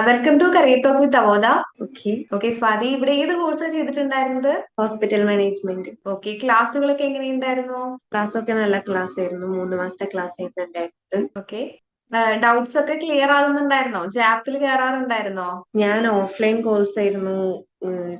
Welcome to career talk with Avodha. Okay. Okay Swathi, ഇവിടെ ഏത് course ചെയ്തിട്ടുണ്ടായിരുന്നത്? Hospital management. ഓക്കെ, ക്ലാസ്സുകളൊക്കെ എങ്ങനെയുണ്ടായിരുന്നു? ക്ലാസ് ഒക്കെ നല്ല ക്ലാസ് ആയിരുന്നു. 3 മാസത്തെ ക്ലാസ് ആയിരുന്നു ഉണ്ടായിരുന്നത്. ഓക്കെ, ഡൗട്ട്സ് ഒക്കെ ക്ലിയർ ആകുന്നുണ്ടായിരുന്നോ? ജാപ്പിൽ കയറാറുണ്ടായിരുന്നോ? ഞാൻ ഓഫ്ലൈൻ കോഴ്സ് ആയിരുന്നു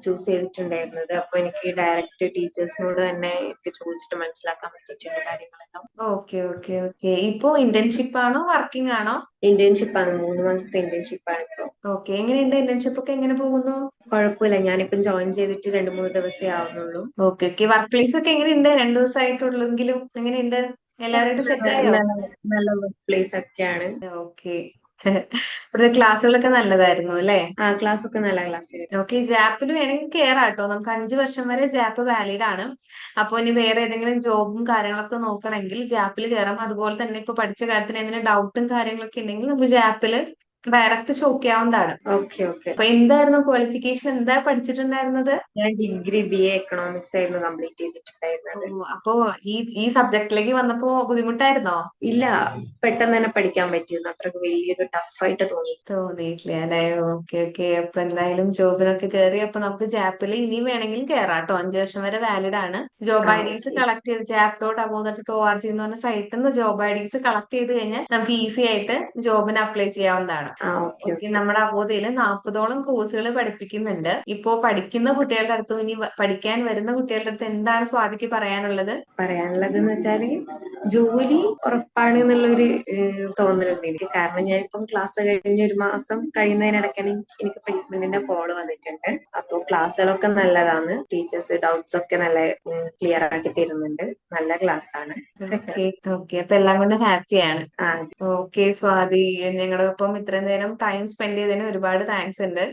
ചൂസ് ചെയ്തിട്ടുണ്ടായിരുന്നത്. അപ്പൊ എനിക്ക് ഡയറക്റ്റ് ടീച്ചേഴ്സിനോട് തന്നെ എനിക്ക് ചോദിച്ചിട്ട് മനസ്സിലാക്കാൻ പറ്റിയിട്ടുണ്ട് കാര്യങ്ങളെല്ലാം. ഓക്കെ ഓക്കെ ഓക്കെ, ഇപ്പോ ഇന്റേൺഷിപ്പ് ആണോ വർക്കിംഗ് ആണോ? ഇന്റേൺഷിപ്പ് ആണ്, 3 മാസത്തെ ഇന്റേൺഷിപ്പ് ആണ് ഇപ്പോൾ. ഓക്കെ, എങ്ങനെയുണ്ട് ഇന്റേൺഷിപ്പ് ഒക്കെ എങ്ങനെ പോകുന്നു? കുഴപ്പമില്ല, ഞാനിപ്പം ജോയിൻ ചെയ്തിട്ട് 2-3 ദിവസമേ ആവുന്നുള്ളൂ. ഓക്കെ ഓക്കെ, വർക്ക് പ്ലേസ് ഒക്കെ എങ്ങനെയുണ്ട്? 2 ദിവസമായിട്ടുള്ളെങ്കിലും എങ്ങനെയുണ്ട്? എല്ലാവരുമായിട്ട് സെറ്റ് കുഴപ്പമില്ല, ആയോ? നല്ല നല്ല വർക്ക് പ്ലേസ് ഒക്കെയാണ്. ഓക്കെ. ഇവിടുത്തെ ക്ലാസ്സുകളൊക്കെ നല്ലതായിരുന്നു അല്ലേ? ആ, ക്ലാസ് ഒക്കെ നല്ല ക്ലാസ് ആയിരുന്നു. ഓക്കെ, ജാപ്പിൽ വേണമെങ്കിൽ കേറാം കേട്ടോ. നമുക്ക് 5 വർഷം വരെ ജാപ്പ് വാലിഡ് ആണ്. അപ്പൊ ഇനി വേറെ ഏതെങ്കിലും ജോബും കാര്യങ്ങളൊക്കെ നോക്കണമെങ്കിൽ ജാപ്പിൽ കയറാം. അതുപോലെ തന്നെ ഇപ്പൊ പഠിച്ച കാര്യത്തിന് എന്തെങ്കിലും ഡൗട്ടും കാര്യങ്ങളൊക്കെ ഉണ്ടെങ്കിൽ നമുക്ക് ജാപ്പിൽ ഡയറക്റ്റ് ചോദിക്കാവുന്നതാണ്. Okay okay. അപ്പൊ എന്തായിരുന്നു ക്വാളിഫിക്കേഷൻ? എന്താ പഠിച്ചിട്ടുണ്ടായിരുന്നത്? ഞാൻ ഡിഗ്രി BA എക്കണോമിക്സ് ആയിരുന്നു കംപ്ലീറ്റ് ഓ, ചെയ്തിട്ടുണ്ടായിരുന്നത്. അപ്പൊ ഈ സബ്ജക്റ്റിലേക്ക് വന്നപ്പോ ബുദ്ധിമുട്ടായിരുന്നോ? ഇല്ല, പെട്ടെന്ന് തന്നെ പഠിക്കാൻ പറ്റിയിരുന്നു. അത്രക്ക് വലിയൊരു ടഫായിട്ട് തോന്നി. തോന്നിയിട്ടില്ല അല്ലെ? ഓക്കെ ഓക്കെ, അപ്പൊ എന്തായാലും ജോബിനൊക്കെ കയറി. അപ്പൊ നമുക്ക് ജാപ്പിൽ ഇനിയും വേണമെങ്കിൽ കയറാം കേട്ടോ. 5 വർഷം വരെ വാലിഡ് ആണ്. ജോബ് ആ, ഐഡീസ് ഓക്കെ. കളക്ട് ചെയ്ത് jap.abodha.org എന്ന് പറഞ്ഞ സൈറ്റിൽ നിന്ന് ജോബ് ഐഡീസ് കളക്ട് ചെയ്ത് കഴിഞ്ഞാൽ നമുക്ക് ഈസി ആയിട്ട് ജോബിന് അപ്ലൈ ചെയ്യാവുന്നതാണ്. ആ, ഓക്കെ ഓക്കെ, ഓക്കെ. നമ്മുടെ അവോധയിൽ 40ഓളം കോഴ്സുകൾ പഠിപ്പിക്കുന്നുണ്ട്. ഇപ്പോ പഠിക്കുന്ന കുട്ടികളുടെ അടുത്തും ഇനി പഠിക്കാൻ വരുന്ന കുട്ടികളുടെ അടുത്ത് എന്താണ് സ്വാതിക്ക് പറയാനുള്ളത്? പറയാനുള്ളത് എന്ന് വെച്ചാല് ജോലി ഉറപ്പാണ് എന്നുള്ളൊരു തോന്നലുണ്ട് എനിക്ക്. കാരണം ഞാനിപ്പം ക്ലാസ് കഴിഞ്ഞ് 1 മാസം കഴിയുന്നതിനിടയ്ക്ക് എനിക്ക് പ്ലേസ്മെന്റിന്റെ കോള് വന്നിട്ടുണ്ട്. അപ്പോൾ ക്ലാസ്സുകളൊക്കെ നല്ലതാണ്. ടീച്ചേഴ്സ് ഡൗട്ട്സ് ഒക്കെ നല്ല ക്ലിയർ ആക്കി തരുന്നുണ്ട്. നല്ല ക്ലാസ് ആണ്. ഓക്കെ ഓക്കെ, അപ്പൊ എല്ലാം കൊണ്ട് ഹാപ്പിയാണ്. ആ, ഓക്കെ സ്വാതി, ഞങ്ങളുടെ ഒപ്പം ഇത്രയും നേരം ടൈം സ്പെൻഡ് ചെയ്തതിന് ഒരുപാട് താങ്ക്സ് ഉണ്ട്.